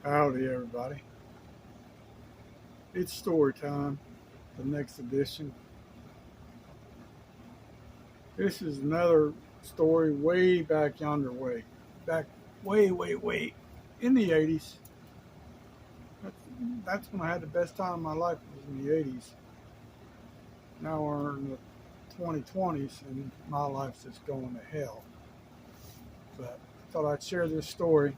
Howdy, everybody. It's story time, the next edition. This is another story way back yonder way. Back way in the 80s. That's, that's when I had the best time of my life, was in the 80s. Now we're in the 2020s and my life's just going to hell. But I thought I'd share this story.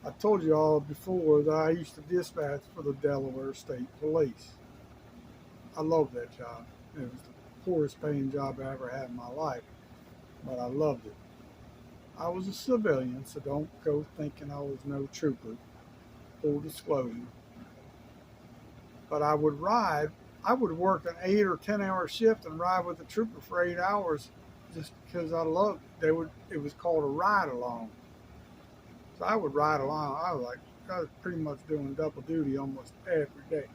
I told you all before that I used to dispatch for the Delaware State Police. I loved that job. It was the poorest paying job I ever had in my life, but I loved it. I was a civilian, so don't go thinking I was no trooper, full disclosure. But I would work an 8 or 10 hour shift and ride with the trooper for 8 hours just because I loved it was called a ride along. So I would ride along. I was pretty much doing double duty almost every day.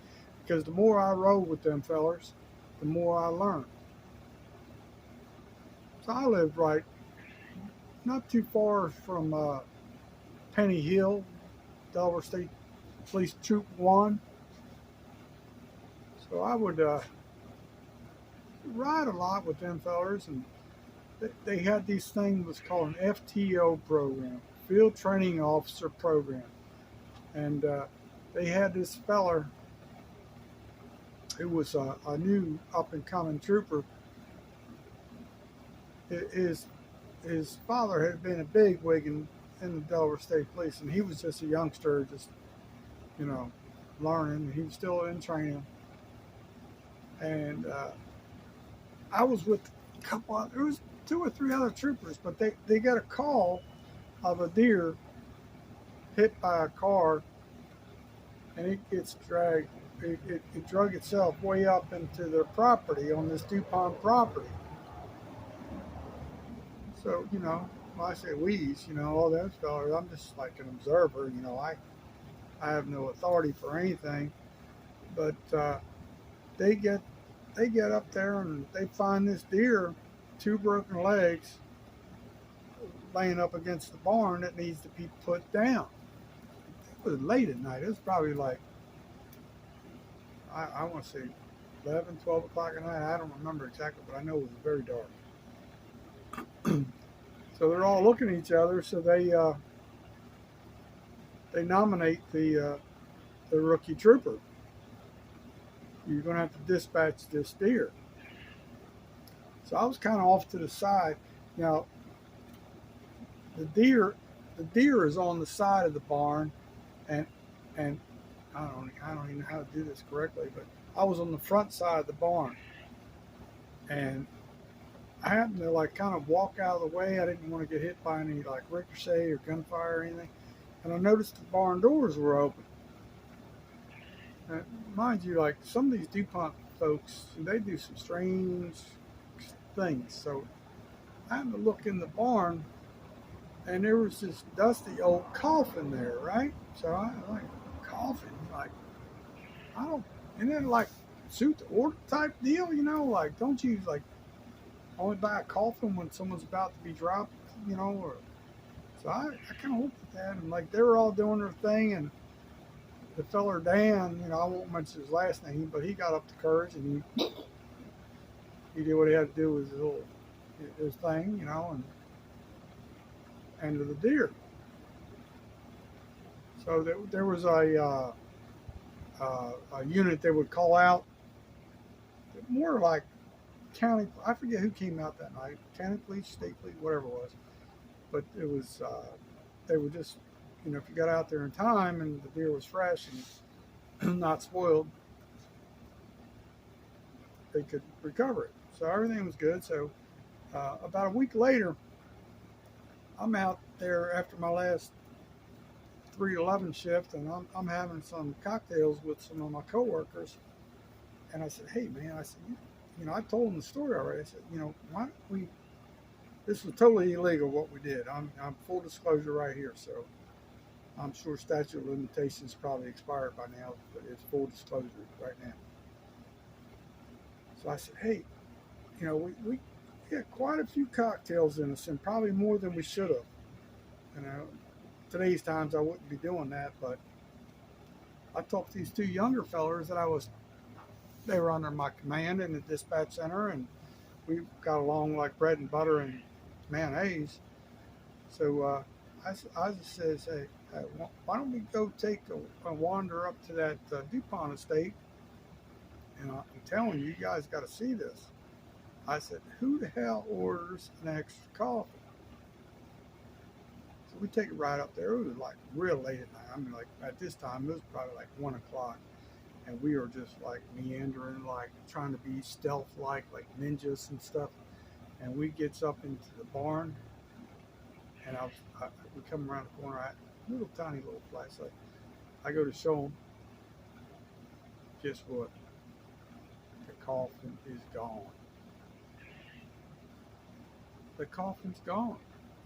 Because the more I rode with them fellers, the more I learned. So I lived right not too far from Penny Hill, Delaware State Police Troop 1. So I would ride a lot with them fellers, and they had these things was called an FTO program, Field Training Officer Program. And they had this feller who was a new up and coming trooper. His his father had been a bigwig in the Delaware State Police, and he was just a youngster, just you know, learning. He was still in training, and I was with a couple. There was two or three other troopers, but they got a call of a deer hit by a car, and it gets dragged. It drug itself way up into their property on this DuPont property. So, when I say we's, all those fellas, I'm just like an observer. I have no authority for anything, but they get they get up there and they find this deer, two broken legs, laying up against the barn that needs to be put down. It was late at night. It was probably like, I want to say 11, 12 o'clock at night. I don't remember exactly, but I know it was very dark. So they're all looking at each other. So they nominate the rookie trooper. You're going to have to dispatch this deer. So I was kind of off to the side. Now the deer is on the side of the barn, and and I don't even know how to do this correctly, but I was on the front side of the barn, and I happened to like kind of walk out of the way. I didn't want to get hit by any like ricochet or gunfire or anything, and I noticed the barn doors were open. And mind you, like some of these DuPont folks, they do some strange things. So I had to look in the barn, and there was this dusty old coffin there, right? So I like coffin, like I don't, and then like suit the order type deal, like don't you like only buy a coffin when someone's about to be dropped, or so I kind of looked at that and like they were all doing their thing, and the feller Dan, I won't mention his last name, but he got up the courage and he did what he had to do with his thing, and to the deer. So there was a unit they would call out, more like county. I forget who came out that night, county police, state police, whatever it was. But it was they were just, if you got out there in time and the deer was fresh and not spoiled, they could recover it. So everything was good. So about a week later, I'm out there after my last 311 shift, and I'm having some cocktails with some of my coworkers. And I said, "Hey, man," I said, I told them the story already. I said, why don't we? This was totally illegal what we did. I'm full disclosure right here, so I'm sure statute of limitations probably expired by now, but it's full disclosure right now. So I said, "Hey, we had quite a few cocktails in us, and probably more than we should have, you know." today's times I wouldn't be doing that, but I talked to these two younger fellers that they were under my command in the dispatch center, and we got along like bread and butter and mayonnaise. So I just says, hey, why don't we go take a wander up to that DuPont estate? And I'm telling you, you guys got to see this. I said, who the hell orders an extra coffee? So we take it right up there. It was like real late at night. I mean, like at this time, it was probably like 1 o'clock. And we were just like meandering, like trying to be stealth like ninjas and stuff. And we gets up into the barn, and we come around the corner. Little tiny little flashlight. I go to show them. Guess what? The coffin is gone. The coffin's gone.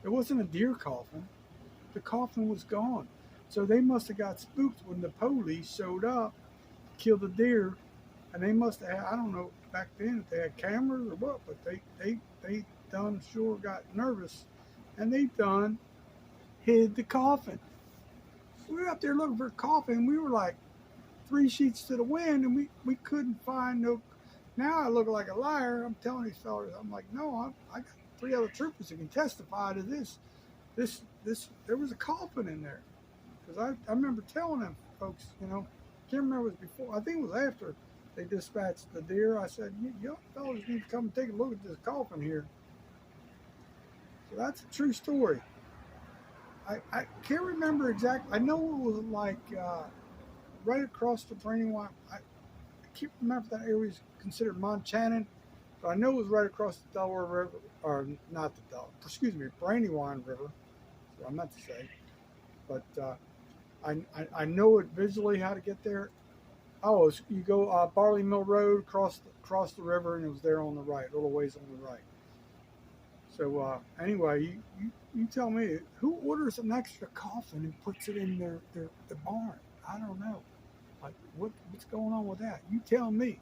It wasn't a deer coffin. The coffin was gone. So they must have got spooked when the police showed up, killed the deer, and they must have had, I don't know back then if they had cameras or what, but they done sure got nervous, and they done hid the coffin. We were up there looking for a coffin. We were like 3 sheets to the wind, and we couldn't find no. Now I look like a liar. I'm telling these fellas, I'm like, no, I got 3 other troopers who can testify to this. There was a coffin in there. Because I remember telling them folks, can't remember if it was before, I think it was after they dispatched the deer. I said, you fellas need to come and take a look at this coffin here. So that's a true story. I can't remember exactly. I know it was like right across the Brandywine. I can't remember if that area is considered Montana, but I know it was right across the Delaware River, or not the Delaware, excuse me, Brandywine River. So I meant to say. But I know it visually how to get there. Oh, you go Barley Mill Road, cross the river, and it was there on the right, a little ways on the right. So anyway, you tell me, who orders an extra coffin and puts it in their barn? I don't know. Like what's going on with that? You tell me.